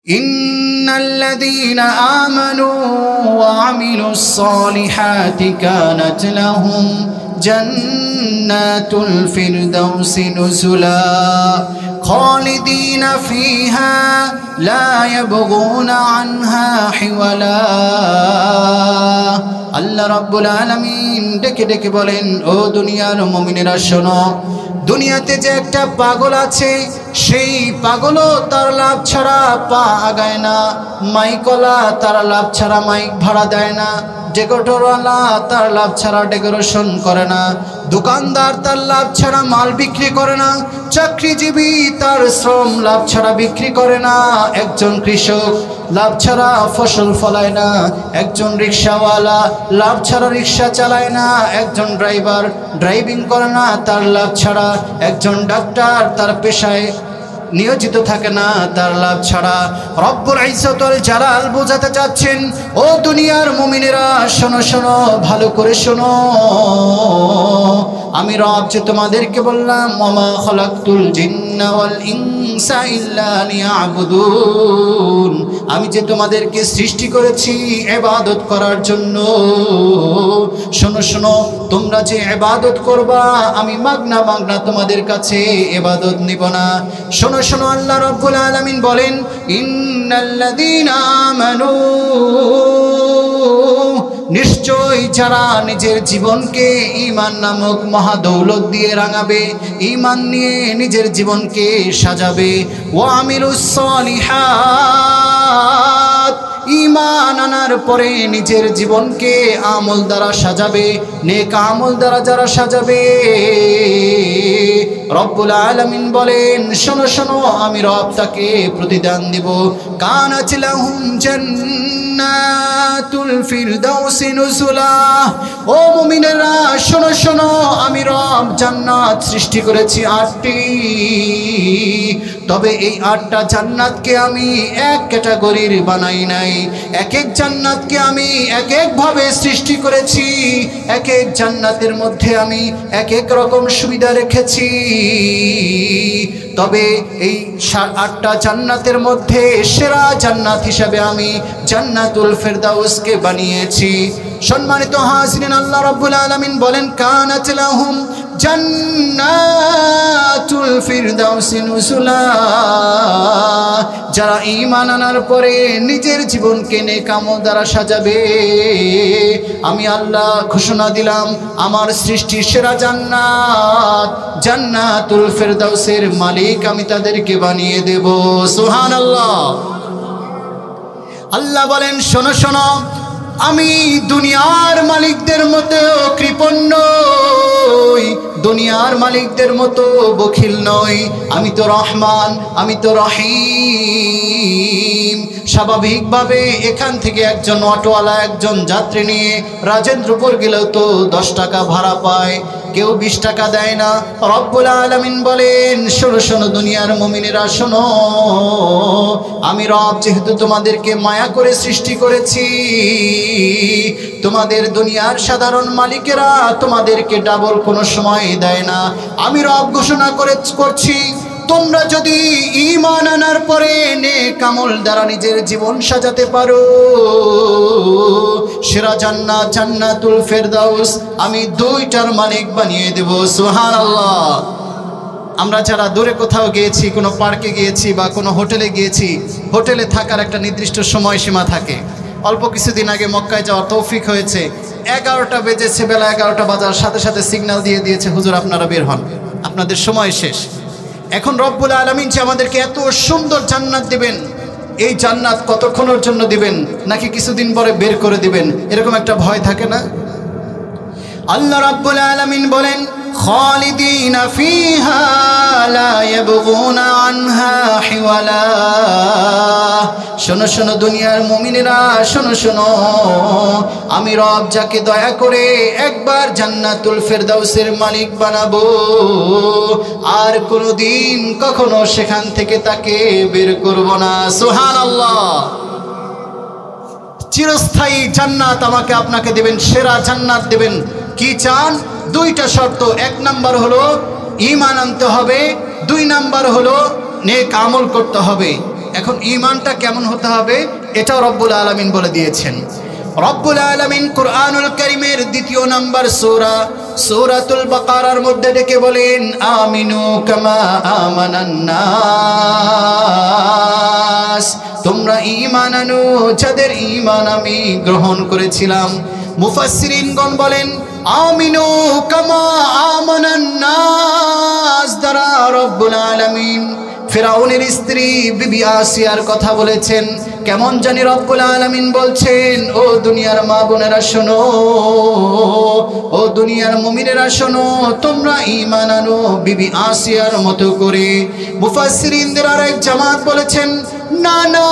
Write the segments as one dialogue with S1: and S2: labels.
S1: إن الذين آمنوا وعملوا الصالحات كانت لهم جنات الفردوس نزلا خالدين فيها لا يبغون عنها حولا আল্লাহ রাব্বুল আলামিন ডেকে ডেকে বলেন, ও দুনিয়ার মুমিনেরা শোনো, দুনিয়াতে যে একটা পাগল আছে, সেই পাগলও তার লাভ ছাড়া পা আগায় না, মাইকলা তার লাভ ছাড়া মাইক ভাড়া দেয় না, ডেকোরেটরওয়ালা তার লাভ ছাড়া ডেকোরেশন করে না, দোকানদার তার লাভ ছাড়া মাল বিক্রি করে না, চাকরিজীবী তার শ্রম লাভ ছাড়া বিক্রি করে না, একজন কৃষক লাভ ছাড়া ফসল ফলায় না, একজন রিক্সাওয়ালা লাভ ছাড়া রিক্সা চালায় না, একজন ড্রাইভার ড্রাইভিং করে না তার লাভ ছাড়া, একজন ডাক্তার তার পেশায় নিয়োজিত থাকে না তার লাভ ছাড়া। রব্বুল ইজ্জত ওয়াল জালাল বোঝাতে চাচ্ছেন, ও দুনিয়ার মুমিনেরা শোনো শোনো, ভালো করে শোনো, আমি রব যে তোমাদেরকে বললাম, ওয়ামা খালাকতুল জিন্না ওয়াল ইনসা ইল্লা লিয়াবুদুন, আমি যে তোমাদেরকে সৃষ্টি করেছি ইবাদত করার জন্য। শোনো শোনো, তোমরা যে ইবাদত করবা, আমি মাগনা মাগনা তোমাদের কাছে ইবাদত নিব না। শোনো শোনো, আল্লাহ রাব্বুল আলামিন বলেন, ইন্নাল্লাযীনা আমানু, নিশ্চয় যারা নিজের জীবনকে ঈমান নামক মহাদৌলত দিয়ে রাঙাবে, ঈমান নিয়ে নিজের জীবনকে সাজাবে, ওয়া আমিলুস সালিহাত, ঈমান আনার পরে নিজের জীবনকে আমল দ্বারা সাজাবে, নেক আমল দ্বারা যারা সাজাবে, রব্বুল আলামিন বলেন, শোনো শোনো, আমি রব তাকে প্রতিদান দিব। কানাত লাহুম জান্নাতুল ফিরদাউসি নুজুলা, ও মুমিনেরা শোনো শোনো, আমি রব জান্নাত সৃষ্টি করেছি 8টি, তবে এই 8টা জান্নাতকে আমি এক ক্যাটাগরির বানাই নাই, এক এক জান্নাতকে আমি এক এক ভাবে সৃষ্টি করেছি, এক এক জান্নাতের মধ্যে আমি এক এক রকম সুবিধা রেখেছি। তবে এই 8টা জান্নাতের মধ্যে সেরা জান্নাত হিসাবে আমি জান্নাতুল ফিরদাউসকে বানিয়েছি। সম্মানিত হাজিরিন, আল্লাহ রাব্বুল আলামিন বলেন, কানাত লাহুম জান্নাতুল ফিরদাউসি নুজুলা, যারা ঈমান আনার পরে নিজের জীবনকে নেক আমল দ্বারা সাজাবে, আমি আল্লাহ ঘোষণা দিলাম, আমার সৃষ্টির সেরা জান্নাত জান্নাতুল ফিরদাউসের মালিক আমি তাদেরকে বানিয়ে দেব। সুবহানাল্লাহ। আল্লাহ বলেন, শোনো শোনো, আমি দুনিয়ার মালিকদের মতো কৃপণ নই, দুনিয়ার মালিকদের মতো বখিল নই, আমি তো রহমান, আমি তো রহিম। স্বাভাবিকভাবে এখান থেকে একজন অটোওয়ালা একজন যাত্রী নিয়ে রাজেন্দ্রপুর গেলেও তো 10 টাকা ভাড়া পায়, কেউ 20 টাকা দেয় না। রব্বুল আলামিন বলেন, শোনো শোনো দুনিয়ার মুমিনেরা শোনো, আমি রব যেহেতু তোমাদেরকে মায়া করে সৃষ্টি করেছি, তোমাদের দুনিয়ার সাধারণ মালিকেরা তোমাদেরকে ডাবল কোনো সময় দেয় না। আমি রব ঘোষণা করছি, তোমরা যদি ঈমান আনার পরে নেক আমল দ্বারা নিজের জীবন সাজাতে পারো, সেরা জান্নাত জান্নাতুল ফিরদাউস আমি 2টার মালিক বানিয়ে দেব। সুবহানাল্লাহ। আমরা যারা দূরে কোথাও গিয়েছি, কোনো পার্কে গিয়েছি বা কোনো হোটেলে গিয়েছি, হোটেলে থাকার একটা নির্দিষ্ট সময়সীমা থাকে। অল্প কিছুদিন আগে মক্কায় যাওয়ার তৌফিক হয়েছে, 11টা বেজেছে, বেলা 11টা বাজার সাথে সাথে সিগন্যাল দিয়ে দিয়েছে, হুজুর আপনারা বের হন, আপনাদের সময় শেষ। এখন রব্বুল আলামিন যে আমাদেরকে এত সুন্দর জান্নাত দিবেন, এই জান্নাত কতক্ষণের জন্য দিবেন, নাকি কিছুদিন পরে বের করে দিবেন, এরকম একটা ভয় থাকে না? আল্লাহ রাব্বুল আলামিন বলেন, খালিদিনা ফিহা লা ইয়াবগুনা আনহা হিওয়ালা। শোনো শোনো দুনিয়ার মুমিনেরা শোনো শোনো, আমি রব যাকে দয়া করে একবার জান্নাতুল ফিরদাউসের মালিক বানাবো, আর কোনোদিন কখনো সেখান থেকে তাকে বের করব না। সুবহানাল্লাহ। চিরস্থায়ী জান্নাত আমাকে আপনাকে দেবেন, সেরা জান্নাত দেবেন। কি চান? 2টা শর্ত। 1 নাম্বার হলো ঈমান আনতে হবে, 2 নাম্বার হলো নেক আমল করতে হবে। এখন ঈমানটা কেমন হতে হবে এটাও রব্বুল আলামিন বলে দিয়েছেন। রব্বুল আলামিন কুরআনুল কারীমের ২য় নম্বর সূরা সূরাতুল বাকারার মধ্যে ডেকে বলেন, আমিনু কামা আমানান নাস, তোমরা ঈমান আনো যাদের ঈমান আমি গ্রহণ করেছিলাম। মুফাসসিরিনগণ বলেন, আমিনু কামা আমানান নাস দ্বারা রব্বুল আলামিন ফিরাউনের স্ত্রী বিবি আসিয়ার কথা বলেছেন। কেমন জানি রব্বুল আলামিন বলছেন, ও দুনিয়ার মা বোনেরা শোনো, ও দুনিয়ার মুমিনেরা শোনো, তোমরা ঈমান আনো বিবি আসিয়ার মতো করে। মুফাসসিরিনদের আরেক জামাত বলেছেন, না না,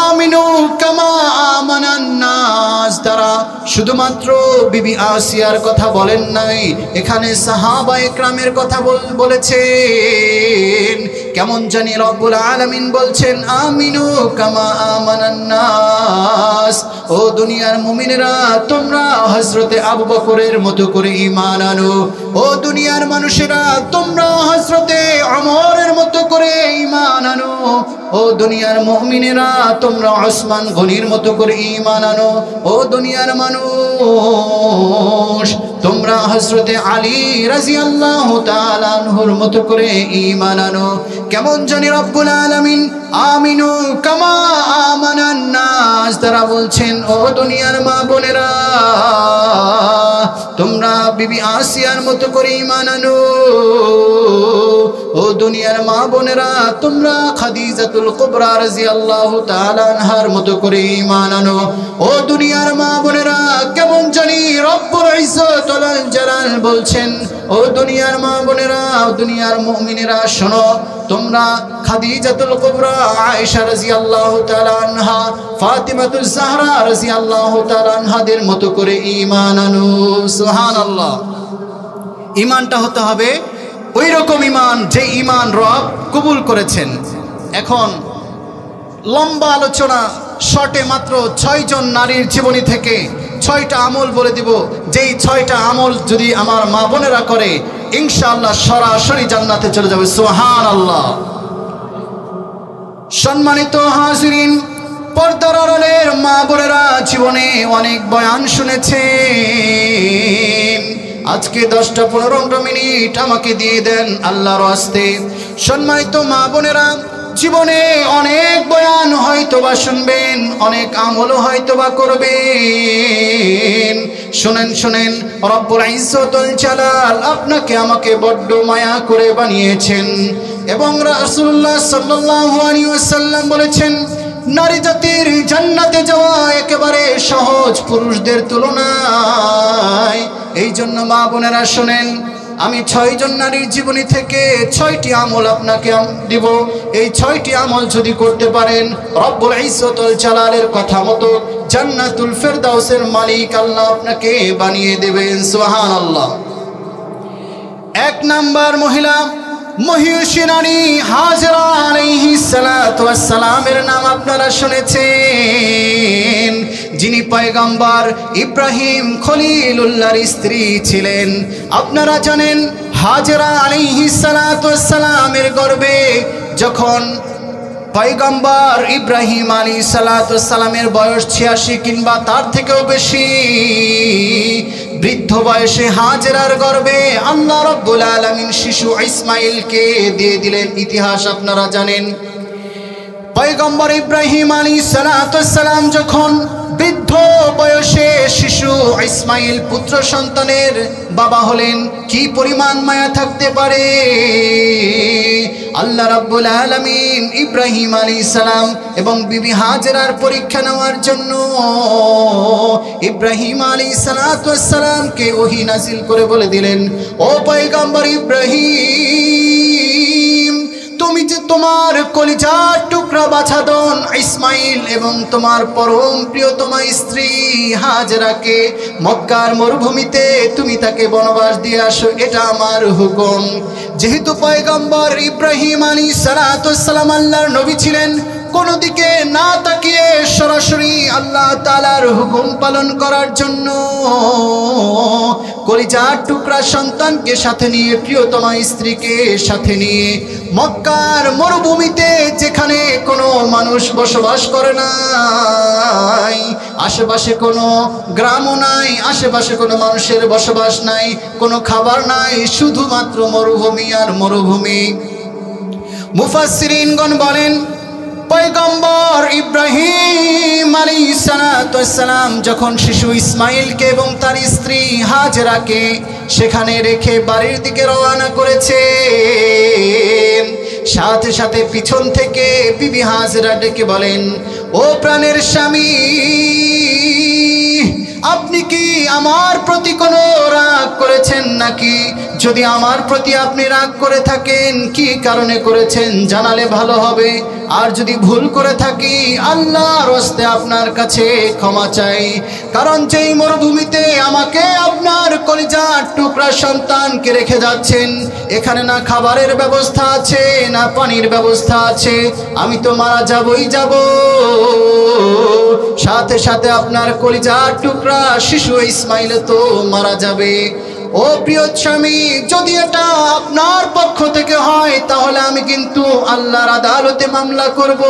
S1: আমিনু কামা আমানান নাস দ্বারা শুধুমাত্র বিবি আসিয়ার কথা বলেন নাই, এখানে সাহাবায়ে কেরামের কথা বলেছেন। কেমন জানি রব্বুল আলামিন বলছেন, আমিনু কামা আমানান নাস, ও দুনিয়ার মুমিনেরা তোমরা হযরতে আবু বকরের মতো করে ঈমান আনো। ও দুনিয়ার মানুষেরা তোমরা হযরতে ওমরের মতো করে ঈমান আনো। ও দুনিয়ার মুমিনেরা তোমরা ওসমান গনির মতো করে ঈমান আনো। ও দুনিয়ার মানুষ তোমরা হযরতে আলী রাদিয়াল্লাহু তাআলা আনহুর মতো করে ঈমান আনো। কেমন জানি রব্বুল আলামিন আমিনু কামা আমানান নাস দ্বারা বলছেন, ও দুনিয়ার মা বোনেরা তোমরা বিবি আসিয়ার মতো করে ঈমান আনো। ও দুনিয়ার মা বোনেরা তোমরা খাদিজাতুল কুবরা রাদিয়াল্লাহু তাআলা আনহার মতো করে ঈমান আনো। ও দুনিয়ার মা বোনেরা কেমন জানি রব্বুল ইজ্জতুল জালাল বলছেন, ও দুনিয়ার মা বোনেরা, ও দুনিয়ার মুমিনেরা শোনো, তোমরা খাদিজাতুল কুবরা আয়েশা রাদিয়াল্লাহু তাআলা আনহা, ফাতিমাতুজ জাহরা রাদিয়াল্লাহু তাআলা আনহাদের মতো করে ঈমান আনো। সুবহানাল্লাহ। ঈমানটা হতে হবে ওই রকম ঈমান যে ঈমান রব কবুল করেছেন। এখন লম্বা আলোচনা শর্টে মাত্র ৬ জন নারীর জীবনী থেকে ৬টা আমল বলে দিব, যেই ৬টা আমল যদি আমার মা বোনেরা করে ইনশাআল্লাহ সরাসরি জান্নাতে চলে যাবে। সুবহানাল্লাহ। সম্মানিত হাজিরিন, পর্দার আড়ালের মা বোনেরা জীবনে অনেক বয়ান শুনেছেন। আজকে 10-15 মিনিট আমাকে দিয়ে দেন আল্লাহর ওয়াস্তে। সম্মানিত মা বোনেরা জীবনে অনেক বয়ান হয়তোবা শুনবেন, অনেক আমলও হয়তোবা করবেন। শুনেন শুনেন, রব্বুল ইজ্জতুল জালাল আপনাকে আমাকে বড্ড মায়া করে বানিয়েছেন এবং রাসূলুল্লাহ সাল্লাল্লাহু আলাইহি ওয়াসাল্লাম বলেছেন, নারী জাতির জান্নাতে যাওয়া একেবারে সহজ পুরুষদের তুলনায়। এই জন্য মা বোনেরা শুনেন, আমি ৬ জন নারীর জীবনী থেকে ৬টি আমল আপনাকে দিব। এই ৬টি আমল যদি করতে পারেন রব্বুল ইজ্জতুল জালালের কথা মতো জান্নাতুল ফেরদাউসের মালিক আল্লাহ আপনাকে বানিয়ে দেবেন। সুবহানাল্লাহ। ১ নাম্বার মহিলা মহিষী নারী হাজরা আলাইহিস সালাতু ওয়াস সালামের নাম আপনারা শুনেছেন, যিনি পয়গম্বর ইব্রাহিম খলিলুল্লাহর স্ত্রী ছিলেন। আপনারা জানেন হাজরা আলাইহিস সালাতু ওয়াস সালামের গর্ভে যখন পয়গম্বর ইব্রাহিম আলাইহিস সালাতু ওয়াস সালামের বয়স ৮৬ কিংবা তার থেকেও বেশি, বৃদ্ধ বয়সে হাজরার গর্ভে আল্লাহ রাব্বুল আলামিন শিশু ইসমাঈলকে দিয়ে দিলেন। ইতিহাস আপনারা জানেন, পয়গম্বর ইব্রাহিম আলাইহিস সালাতু ওয়াস সালাম যখন বৃদ্ধ বয়সে শিশু ইসমাঈল পুত্র সন্তানের বাবা হলেন, কি পরিমাণ মায়া থাকতে পারে। আল্লাহ রাব্বুল আলামিন ইব্রাহিম আলাইহিস সালাম এবং বিবি হাজরার পরীক্ষা নেওয়ার জন্য ইব্রাহিম আলাইহিস সালাতু ওয়াস সালামকে ওহী নাযিল করে বলে দিলেন, ও পয়গম্বর ইব্রাহিম, তুমি যে তোমার কলিজার টুকরা বাছাধন ইসমাঈল এবং তোমার পরম প্রিয়তমা স্ত্রী হাজরাকে মক্কার মরুভূমিতে তুমি তাকে বনবাস দিয়ে আসো, এটা আমার হুকুম। যেহেতু পয়গম্বর ইব্রাহিম আলাইহিস সালাতু ওয়াস সালাম আল্লাহর নবী ছিলেন, কোনো দিকে না তাকিয়ে সরাসরি আল্লাহ তাআলার হুকুম পালন করার জন্য কলিজার টুকরা সন্তানকে সাথে নিয়ে, প্রিয়তমা স্ত্রীকে সাথে নিয়ে মক্কার মরুভূমিতে, যেখানে কোনো মানুষ বসবাস করে না, আশেপাশে কোনো গ্রামও নাই, আশেপাশে কোনো মানুষের বসবাস নাই, কোনো খাবার নাই, শুধুমাত্র মরুভূমি আর মরুভূমি। মুফাসসিরিনগণ বলেন, পয়গম্বর ইব্রাহিম আলাইহিস সালাম যখন শিশু ইসমাইলকে এবং তার স্ত্রী হাজেরাকে সেখানে রেখে বাড়ির দিকে রওনা করেছে, সাথে সাথে পিছন থেকে বিবি হাজেরা ডেকে বলেন, ও প্রাণের স্বামী, আপনি কি আমার প্রতি কোনো রাগ করেছেন নাকি? যদি আমার প্রতি আপনি রাগ করে থাকেন, কি কারণে করেছেন জানালে ভালো হবে। আর যদি ভুল করে থাকি, আল্লাহর হস্তে আপনার কাছে ক্ষমা চাই। কারণ যেই মরুভূমিতে আমাকে আপনার কলিজার টুকরা সন্তানকে রেখে যাচ্ছেন, এখানে না খাবারের ব্যবস্থা আছে, না পানির ব্যবস্থা আছে, আমি তো মারা যাবই যাব, সাথে সাথে আপনার কলিজার টুকরা শিশু ইসমাইল তো মারা যাবে। ও প্রিয় স্বামী, যদি এটা আপনার পক্ষ থেকে হয়, তাহলে আমি কিন্তু আল্লাহর আদালতে মামলা করব।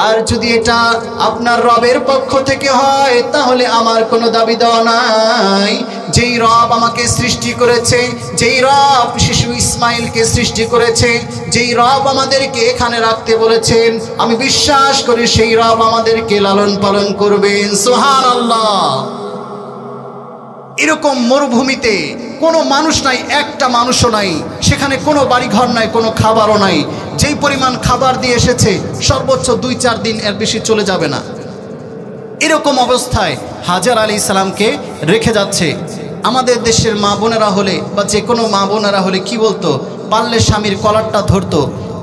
S1: আর যদি এটা আপনার রবের পক্ষ থেকে হয়, তাহলে আমার কোনো দাবি দেওয়া নাই। যেই রব আমাকে সৃষ্টি করেছে, যেই রব শিশু ইসমাইলকে সৃষ্টি করেছে, যেই রব আমাদেরকে এখানে রাখতে বলেছেন, আমি বিশ্বাস করি সেই রব আমাদেরকে লালন পালন করবেন। সুবহানাল্লাহ। এরকম মরুভূমিতে কোনো মানুষ নাই, একটা মানুষও নাই, সেখানে কোনো বাড়িঘর নাই, কোনো খাবারও নাই। যেই পরিমাণ খাবার দিয়ে এসেছে, সর্বোচ্চ 2-4 দিন, এর বেশি চলে যাবে না। এরকম অবস্থায় হাজেরা আলাইহিস সালামকে রেখে যাচ্ছে। আমাদের দেশের মা বোনেরা হলে বা যে কোনো মা বোনেরা হলে কি বলতো? পারলে স্বামীর কলারটা ধরতো,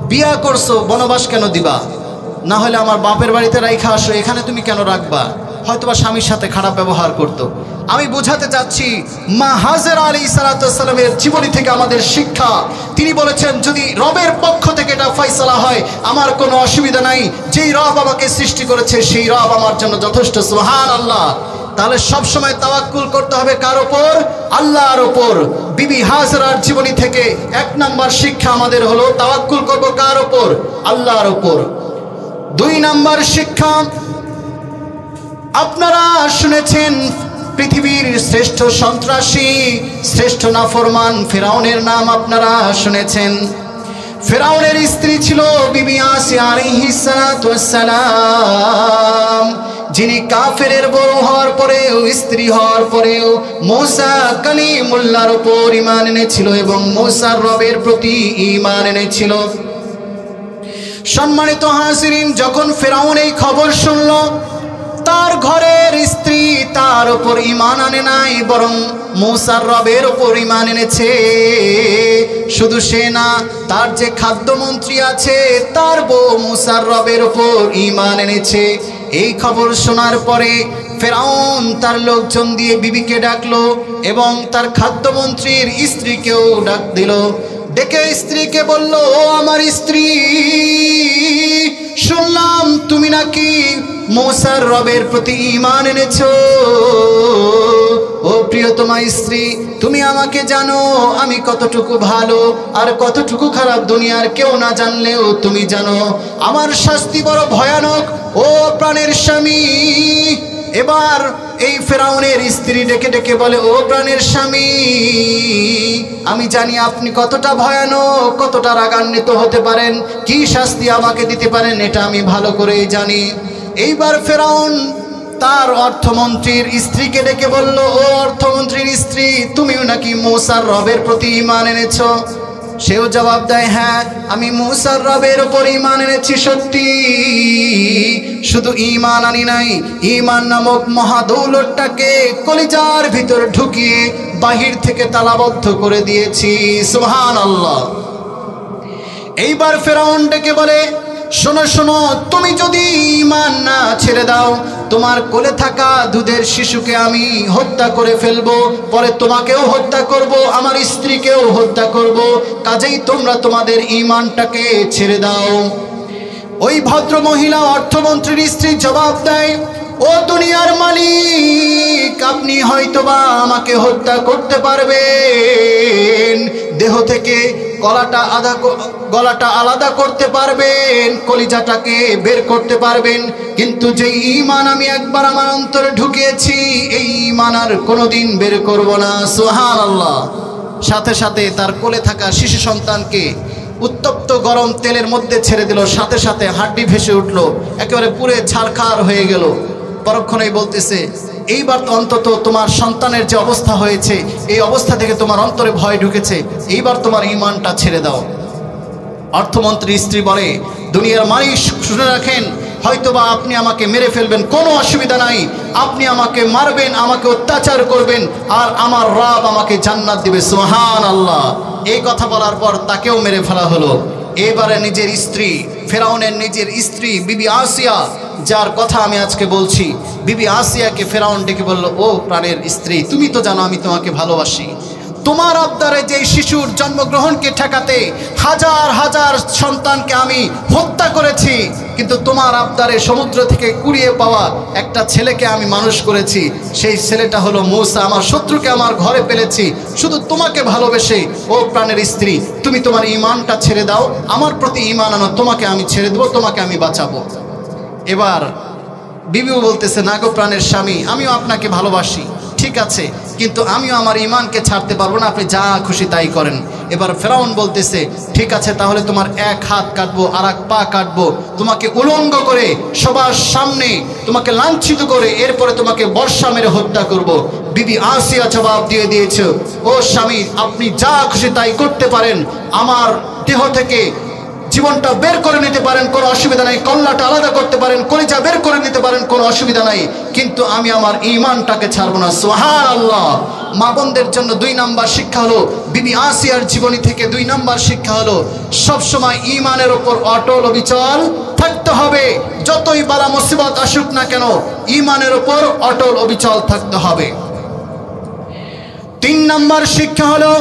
S1: বিয়া করছো, বনবাস কেন দিবা? না হলে আমার বাপের বাড়িতে রাইখা আসো, এখানে তুমি কেন রাখবা? হয়তোবা স্বামীর সাথে খারাপ ব্যবহার করতো। আমি বোঝাতে চাচ্ছি, মা হাজেরা আলাইহিস সালামের জীবনী থেকে আমাদের শিক্ষা। তিনি বলেছেন, যদি রবের পক্ষ থেকে এটা ফয়সালা হয়, আমার কোনো অসুবিধা নাই। যেই রব আমাকে সৃষ্টি করেছে, সেই রব আমার জন্য যথেষ্ট। সুবহানাল্লাহ। তাহলে সবসময় তাওয়াক্কুল করতে হবে কার ওপর? আল্লাহর ওপর। বিবি হাজেরার জীবনী থেকে 1 নম্বর শিক্ষা আমাদের হলো, তাওয়াক্কুল করব কার ওপর? আল্লাহর ওপর। 2 নম্বর শিক্ষা, আপনারা শুনেছেন পৃথিবীর শ্রেষ্ঠ সন্ত্রাসী, শ্রেষ্ঠ নাফরমান ফিরাউনের নাম আপনারা শুনেছেন। ফিরাউনের স্ত্রী ছিল বিবি আসিয়া আলাইহিস সালাম, যিনি কাফেরের বউ হওয়ার পরেও, স্ত্রী হওয়ার পরেও মূসা কালিমুল্লাহর উপর ঈমান এনেছিল এবং মূসার রবের প্রতি ঈমান এনেছিল। সম্মানিত হাজিরিন, যখন ফিরাউন এই খবর শুনল, তার ঘরের স্ত্রী তার উপর ঈমান আনে নাই, বরং মূসার রবের উপর ঈমান এনেছে। শুধু সে না, তার যে খাদ্যমন্ত্রী আছে, তার বউ মূসার রবের উপর ঈমান এনেছে। এই খবর শোনার পরে ফিরাউন তার লোকজন দিয়ে বিবিকে ডাকলো এবং তার খাদ্যমন্ত্রীর স্ত্রীকেও ডাক দিল। ডেকে স্ত্রীকে বলল, ও আমার স্ত্রী, শুনলাম তুমি নাকি মূসার রবের প্রতি ঈমান এনেছো। ও প্রিয়তমা স্ত্রী, তুমি আমাকে জানো আমি কতটুকু ভালো আর কতটুকু খারাপ, দুনিয়ার কেউ না জানলেও তুমি জানো। আমার শাস্তি বড় ভয়ানক। ও প্রাণের স্বামী, এবার এই ফিরাউনের স্ত্রী ডেকে ডেকে বলে, ও প্রাণের স্বামী, আমি জানি আপনি কতটা ভয়ানক, কতটা রাগান্বিত হতে পারেন, কি শাস্তি আমাকে দিতে পারেন, এটা আমি ভালো করেই জানি। এইবার ফিরাউন তার অর্থমন্ত্রীর স্ত্রীকে ডেকে বলল, ও অর্থমন্ত্রীর স্ত্রী, তুমিও নাকি মূসার রবের প্রতি ঈমান এনেছো? সেও জবাব দেয়, হ্যাঁ, আমি মূসার রবের উপর ঈমান এনেছি সত্যি, শুধু ঈমান আনি নাই, ঈমান নামক মহাদৌলতটাকে কলিজার ভিতর ঢুকিয়ে বাহির থেকে তালাবদ্ধ করে দিয়েছি। সুবহানাল্লাহ। এইবার ফিরাউন ডেকে বলে, শোনো শোনো, তুমি যদি ঈমান না ছেড়ে দাও, তোমার কোলে থাকা দুধের শিশুকে আমি হত্যা করে ফেলবো, পরে তোমাকেও হত্যা করব, আমার স্ত্রীকেও হত্যা করব, কাজেই তোমরা তোমাদের ঈমানটাকে ছেড়ে দাও। ওই ভদ্র মহিলা অর্থমন্ত্রীর স্ত্রী জবাব দেয়, ও দুনিয়ার মালিক, আপনি হয়তোবা আমাকে হত্যা করতে পারবেন, দেহ থেকে গলাটা আলাদা করতে পারবেন, কলিজাটাকে বের করতে পারবেন, কিন্তু যেই ঈমান আমি একবার আমার অন্তরে ঢুকিয়েছি এই ঈমান আর কোনোদিন বের করব না। সুবহানাল্লাহ। সাথে সাথে তার কোলে থাকা শিশু সন্তানকে উত্তপ্ত গরম তেলের মধ্যে ছেড়ে দিল, সাথে সাথে হাড্ডি ভেসে উঠল, একেবারে পুরে ছারখার হয়ে গেল। পরক্ষণেই বলতেছে, এইবার তো অন্তত তোমার সন্তানের যে অবস্থা হয়েছে এই অবস্থা থেকে তোমার অন্তরে ভয় ঢুকেছে, এইবার তোমার ঈমানটা ছেড়ে দাও। অর্থমন্ত্রীর স্ত্রী বলে, দুনিয়ার মালিক শুনে রাখেন, হয়তোবা আপনি আমাকে মেরে ফেলবেন, কোনো অসুবিধা নাই, আপনি আমাকে মারবেন, আমাকে অত্যাচার করবেন, আর আমার রব আমাকে জান্নাত দিবে। সুবহানাল্লাহ। এই কথা বলার পর তাকেও মেরে ফেলা হলো। এবারে নিজের স্ত্রী, ফেরাউনের নিজের স্ত্রী বিবি আসিয়া, যার কথা আমি আজকে বলছি, বিবি আসিয়াকে ফেরাউন ডেকে বলল, ও প্রাণের স্ত্রী, তুমি তো জানো আমি তোমাকে ভালোবাসি, তোমার আবদারে যে শিশুর জন্মগ্রহণকে ঠেকাতে হাজার হাজার সন্তানকে আমি হত্যা করেছি, কিন্তু তোমার আবদারে সমুদ্র থেকে কুড়িয়ে পাওয়া একটা ছেলেকে আমি মানুষ করেছি, সেই ছেলেটা হলো মূসা, আমার শত্রুকে আমার ঘরে পেলেছি শুধু তোমাকে ভালোবেসে। ও প্রাণের স্ত্রী, তুমি তোমার ঈমানটা ছেড়ে দাও, আমার প্রতি ঈমান আনো, তোমাকে আমি ছেড়ে দেবো, তোমাকে আমি বাঁচাবো। এবার বিবিও বলতেছে, না গো প্রাণের স্বামী, আমিও আপনাকে ভালোবাসি, ঠিক আছে, কিন্তু আমিও আমার ঈমানকে ছাড়তে পারবো না, আপনি যা খুশি তাই করেন। এবার ফেরাউন বলতেছে, ঠিক আছে, তাহলে তোমার এক হাত কাটবো, আর এক পা কাটবো, তোমাকে উলঙ্গ করে সবার সামনে তোমাকে লাঞ্ছিত করে এরপরে তোমাকে বর্ষা মেরে হত্যা করব। বিবি আসিয়া জবাব দিয়ে দিয়েছে, ও স্বামী, আপনি যা খুশি তাই করতে পারেন, আমার দেহ থেকে জীবনটা বের করে নিতে পারেন, কোনো অসুবিধা নাই, কল্লাটা আলাদা করতে পারেন, কলিজা বের করে নিতে পারেন, কোনো অসুবিধা নাই, কিন্তু আমি আমার ঈমানটাকে ছাড়বো না। সুবহানাল্লাহ। মা বোনদের জন্য 2 নাম্বার শিক্ষা হলো, বিবি আসিয়ার জীবনী থেকে 2 নাম্বার শিক্ষা হলো, সবসময় ঈমানের ওপর অটল অবিচল থাকতে হবে, যতই বালা মুসিবত আসুক না কেন ঈমানের ওপর অটল অবিচল থাকতে হবে। 3 নাম্বার শিক্ষা হলো,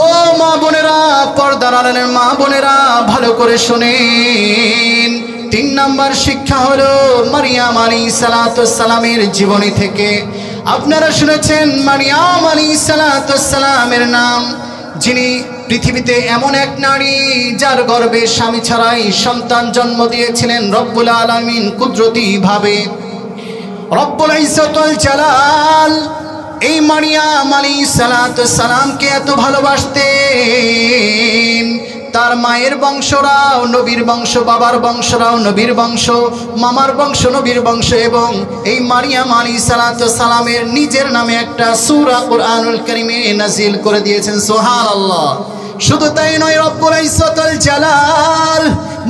S1: ও মা বোনেরা, পর্দার আড়ালের মা বোনেরা, ভালো করে শোনেন। 3 নাম্বার শিক্ষা হলো মারিয়াম আলাইহিস সালামের জীবনী থেকে। আপনারা শুনেছেন মারিয়াম আলাইহিস সালামের নাম, যিনি পৃথিবীতে এমন এক নারী যার গর্ভে স্বামী ছাড়াই সন্তান জন্ম দিয়েছিলেন রব্বুল আলামিন কুদরতি ভাবে। রব্বুল ইজ্জতুল জালাল এই মারিয়াম আলাইহিস সালামকে এত ভালোবাসতেন, তার মায়ের বংশরাও নবীর বংশ, বাবার বংশরাও নবীর বংশ, মামার বংশ নবীর বংশ, এবং এই মারিয়াম আলাইহিস সালামের নিজের নামে একটা সূরা কুরআনুল কারীমে নাজিল করে দিয়েছেন। সুবহানাল্লাহ। শুধু তাই নয়, রব্বুল ইজ্জতুল জালাল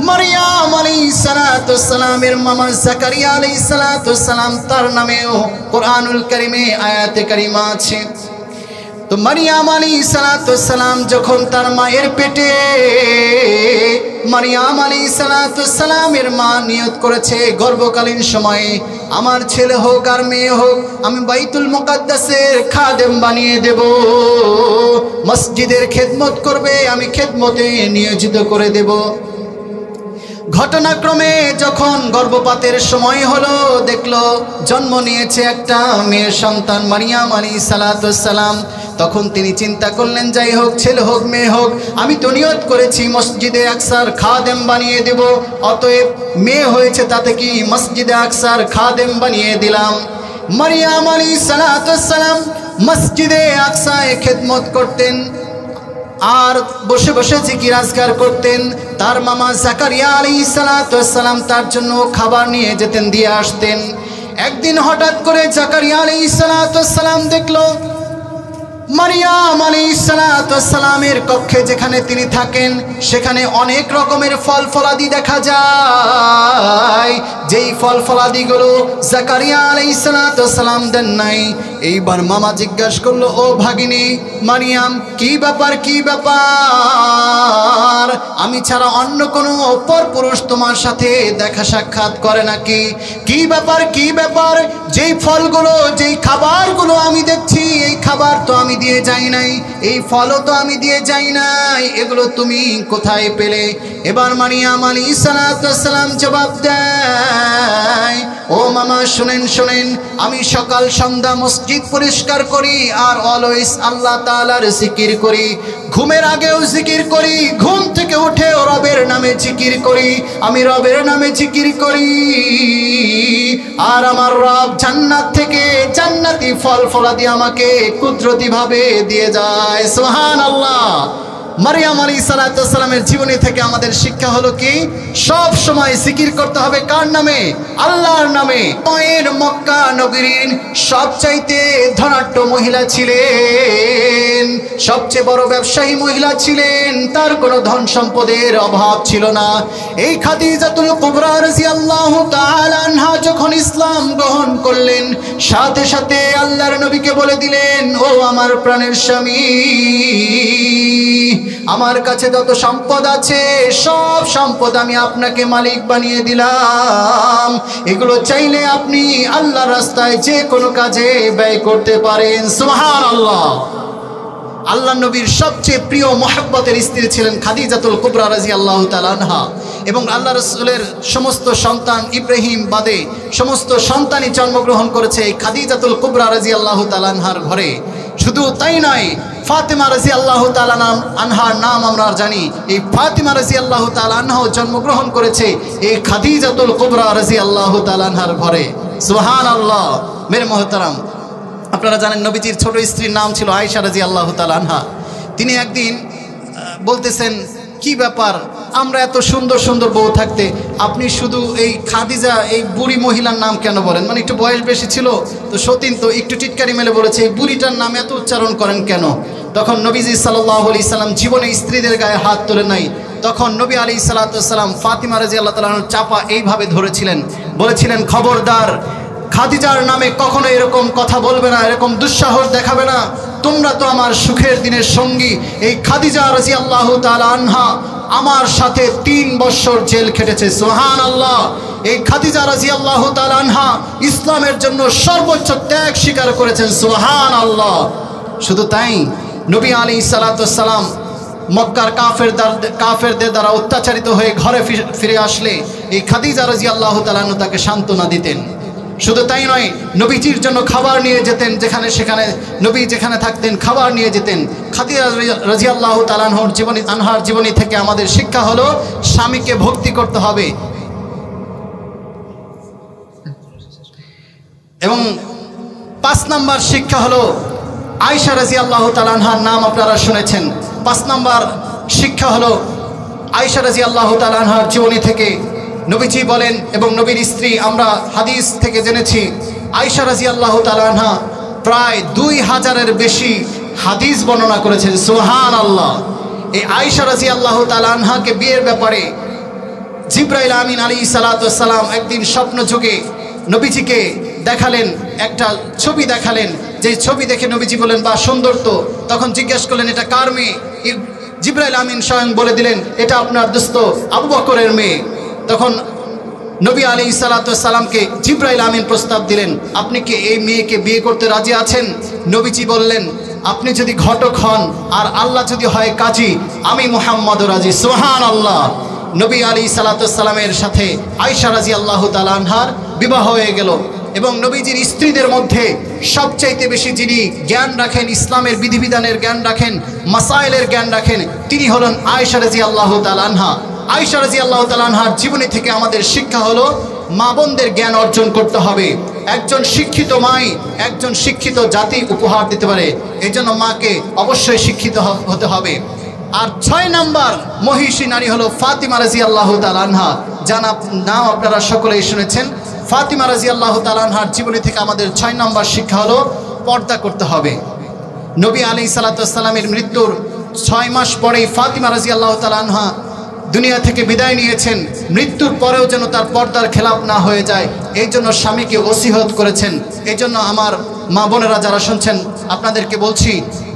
S1: মারিয়াম আলাইহিস সালামের মামা জাকারিয়া আলাইহিস সালাম, তার নামেও কুরআনুল কারীমে আয়াতে কারিমা আছে। তো মারিয়াম আলাইহিস সালাম যখন তার মায়ের পেটে, মারিয়াম আলাইহিস সালামের মা নিয়ত করেছে গর্ভকালীন সময়ে, আমার ছেলে হোক আর মেয়ে হোক, আমি বাইতুল মুকাদ্দাসের খাদেম বানিয়ে দেব, মসজিদের খেদমত করবে, আমি খেদমতে নিয়োজিত করে দেব। ঘটনাক্রমে যখন গর্ভপাতের সময় হলো, দেখলো জন্ম নিয়েছে একটা মেয়ের সন্তান মারিয়াম আলাইহিস সালাম, তখন তিনি চিন্তা করলেন, যাই হোক, ছেলে হোক মেয়ে হোক, আমি তো নিয়ত করেছি মসজিদে আকসার খাদেম বানিয়ে দেব, অতএব মেয়ে হয়েছে তাতে কি, মসজিদে আকসার খাদেম বানিয়ে দিলাম। মারিয়াম আলাইহিস সালাম মসজিদে আকসায় খেদমত করতেন আর বসে বসে জিকির আজকার করতেন। তার মামা জাকারিয়া আলাইহিস সালাম তার জন্য খাবার নিয়ে যেতেন, দিয়ে আসতেন। একদিন হঠাৎ করে জাকারিয়া আলাইহিস সালাম দেখলো মারিয়াম আলাইহিস সালামের কক্ষে যেখানে তিনি থাকেন সেখানে অনেক রকমের ফল ফলাদি দেখা যায়, যেই ফল ফলাদিগুলো জাকারিয়া আলাইহিস সালাম দেন নাই। এইবার মামা জিজ্ঞাসা করলো, ও ভাগিনী মারিয়াম, কি ব্যাপার কি ব্যাপার? আমি ছাড়া অন্য কোনো পরপুরুষ তোমার সাথে দেখা সাক্ষাৎ করে নাকি? কি ব্যাপার কি ব্যাপার? যেই ফলগুলো যেই খাবারগুলো আমি দেখছি, এই খাবার তো আমি দিয়ে যাই নাই, এই ফলও তো আমি দিয়ে যাই নাই, এগুলো তুমি কোথায় পেলে? এবার মারিয়াম আলাইহিস সালাম জবাব দেয়, ও মামা শুনেন শুনেন, আমি সকাল সন্ধ্যা মসজিদ পরিষ্কার করি আর অলওয়েজ আল্লাহ তাআলার জিকির করি। ঘুমের আগেও জিকির করি, ঘুম থেকে উঠেও রবের নামে জিকির করি, আমি রবের নামে জিকির করি। আর আমার রব জান্নাত থেকে জান্নাতি ফল ফলাদি আমাকে কুদরতি ভাবে দিয়ে যায়। সুবহানাল্লাহ। মারিয়াম আলাইহিস সালামের জীবনী থেকে আমাদের শিক্ষা হলো কি, সব সময় জিকির করতে হবে কার নামে? আল্লাহর নামে। মক্কা নগরীর সবচাইতে ধনাঢ্য মহিলা ছিলেন, সবচেয়ে বড় ব্যবসায়ী মহিলা ছিলেন, তার কোনো ধন সম্পদের অভাব ছিল না। এই খাদিজাতুল কুবরা রাদিয়াল্লাহু তাআলা আনহা যখন ইসলাম গ্রহণ করলেন, সাথে সাথে আল্লাহর নবীকে বলে দিলেন, ও আমার প্রাণের স্বামী, আমার কাছে যত সম্পদ আছে সব সম্পদ আমি আপনাকে মালিক বানিয়ে দিলাম, এগুলো চাইলে আপনি আল্লাহর রাস্তায় যে কোনো কাজে ব্যয় করতে পারেন। সুবহানাল্লাহ। আল্লাহ নবীর সবচেয়ে প্রিয় মহব্বতের স্ত্রী ছিলেন খাদিজাতুল কুবরা রাদিয়াল্লাহু তাআলা আনহা। এবং আল্লাহ রাসূলের সমস্ত সন্তান ইব্রাহিম বাদে সমস্ত সন্তানই জন্মগ্রহণ করেছে এই খাদিজাতুল কুবরা রাদিয়াল্লাহু তাআলা আনহার ঘরে। শুধু তাই নয়, ফাতেমা রাদিয়াল্লাহু তাআলা আনহার নাম আমরা জানি, এই ফাতেমা রাদিয়াল্লাহু তাআলা আনহাও জন্মগ্রহণ করেছে এই খাদিজাতুল কুবরা রাদিয়াল্লাহু তাআলা আনহার ঘরে। সুবহানাল্লাহ। মেরে মুহতারাম, আপনারা জানেন নবীজির ছোট স্ত্রীর নাম ছিল আয়েশা রাদিয়াল্লাহু তাআলা আনহা। তিনি একদিন বলতেছেন, কি ব্যাপার, আমরা এত সুন্দর সুন্দর বউ থাকতে আপনি শুধু এই খাদিজা এই বুড়ি মহিলার নাম কেন বলেন? মানে একটু বয়স বেশি ছিল তো, সতীন তো একটু টিটকারি মেলে বলেছে, এই বুড়িটার নাম এত উচ্চারণ করেন কেন? তখন নবীজি সাল্লাল্লাহু আলাইহি সাল্লাম জীবনে স্ত্রীদের গায়ে হাত তোলে নাই। তখন নবী আলাইহিস সালাম ফাতিমা রাদিয়াল্লাহু তাআলা আনহার চাপা এইভাবে ধরেছিলেন, বলেছিলেন, খবরদার, খাদিজার নামে কখনো এরকম কথা বলবে না, এরকম দুঃসাহস দেখাবে না। তোমরা তো আমার সুখের দিনের সঙ্গী। এই খাদিজা রাদিয়াল্লাহু তাআলা আনহা আমার সাথে 3 বছর জেল খেটেছে। সুবহানাল্লাহ। এই খাদিজা রাদিয়াল্লাহু তাআলা আনহা ইসলামের জন্য সর্বোচ্চ ত্যাগ স্বীকার করেছেন। সুবহানাল্লাহ। শুধু তাই, নবী আলাইহিস সালাম মক্কার কাফেরদের দ্বারা অত্যাচারিত হয়ে ঘরে ফিরে আসলে এই খাদিজা রাদিয়াল্লাহু তাআলা আনহা তাকে সান্ত্বনা দিতেন। শুধু তাই নয়, নবীজির জন্য খাবার নিয়ে যেতেন, যেখানে সেখানে নবী যেখানে থাকতেন খাবার নিয়ে যেতেন। খাদিজা রাদিয়াল্লাহু তাআলা আনহার জীবনী থেকে আমাদের শিক্ষা হলো, স্বামীকে ভক্তি করতে হবে। এবং 5 নম্বর শিক্ষা হলো, আয়েশা রাদিয়াল্লাহু তাআলা আনহার নাম আপনারা শুনেছেন। 5 নম্বর শিক্ষা হলো, আয়েশা রাদিয়াল্লাহু তাআলা আনহার জীবনী থেকে নবীজি বলেন এবং নবীর স্ত্রী আমরা হাদিস থেকে জেনেছি, আয়েশা রাদিয়াল্লাহু তাআলা আনহা প্রায় 2000-এর বেশি হাদিস বর্ণনা করেছেন। সুবহানাল্লাহ। এই আয়েশা রাদিয়াল্লাহু তাআলা আনহাকে বিয়ের ব্যাপারে জিবরাইল আমিন আলাইহিস সালাম একদিন স্বপ্ন যুগে নবীজিকে দেখালেন, একটা ছবি দেখালেন, যে ছবি দেখে নবীজি বলেন, বা সুন্দর তো। তখন জিজ্ঞেস করলেন, এটা কার মেয়ে? জিবরাইল আমিন স্বয়ং বলে দিলেন, এটা আপনার দোস্ত আবু বকরের মেয়ে। তখন নবী আলাইহিস সালামকে জিবরাইল আমিন প্রস্তাব দিলেন, আপনি কি এই মেয়েকে বিয়ে করতে রাজি আছেন? নবীজি বললেন, আপনি যদি ঘটক হন আর আল্লাহ যদি হয় কাজী, আমি মুহাম্মদ রাজি। সুবহানাল্লাহ। নবী আলাইহিস সালামের সাথে আয়েশা রাদিয়াল্লাহু তাআলা আনহার বিবাহ হয়ে গেল। এবং নবীজির স্ত্রীদের মধ্যে সবচাইতে বেশি যিনি জ্ঞান রাখেন, ইসলামের বিধিবিধানের জ্ঞান রাখেন, মাসাইলের জ্ঞান রাখেন, তিনি হলেন আয়েশা রাদিয়াল্লাহু তাআলা আনহা। আয়েশা রাদিয়াল্লাহু তাআলা আনহার জীবনী থেকে আমাদের শিক্ষা হলো, মা বোনদের জ্ঞান অর্জন করতে হবে। একজন শিক্ষিত মাই একজন শিক্ষিত জাতি উপহার দিতে পারে, এই জন্য মাকে অবশ্যই শিক্ষিত হতে হবে। আর 6 নম্বর মহিষী নারী হলো ফাতিমা রাদিয়াল্লাহু তাআলা আনহা, যার নাম আপনারা সকলেই শুনেছেন। ফাতিমা রাদিয়াল্লাহু তাআলা আনহার জীবনী থেকে আমাদের 6 নম্বর শিক্ষা হলো, পর্দা করতে হবে। নবী আলাইহিস সালামের মৃত্যুর 6 মাস পরেই ফাতিমা রাদিয়াল্লাহু তাআলা আনহা দুনিয়া থেকে বিদায় নিয়েছেন, মৃত্যুর পরেও যেন তার পর্দার খেলাপ না হয়ে যায়, এই জন্য স্বামীকে ওসিয়ত করেছেন। এই জন্য আমার মা বোনেরা যারা শুনছেন আপনাদেরকে বলছি,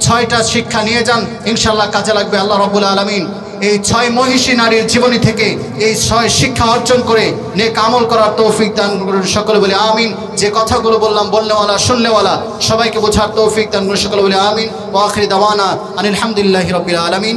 S1: 6টা শিক্ষা নিয়ে যান, ইনশাল্লাহ কাজে লাগবে। আল্লাহ রাব্বুল আলামিন এই 6 মহিষী নারীর জীবনী থেকে এই 6 শিক্ষা অর্জন করে নেক আমল করার তৌফিক দান করুন। সকলে বলে আমিন। যে কথাগুলো বললাম বলনেওয়ালা শুননেওয়ালা সবাইকে বোঝার তৌফিক দান করুন। সকলে বলে আমিন। ওয়া আখিরি দাওয়ানা আনিল হামদুলিল্লাহি রাব্বিল আলামিন।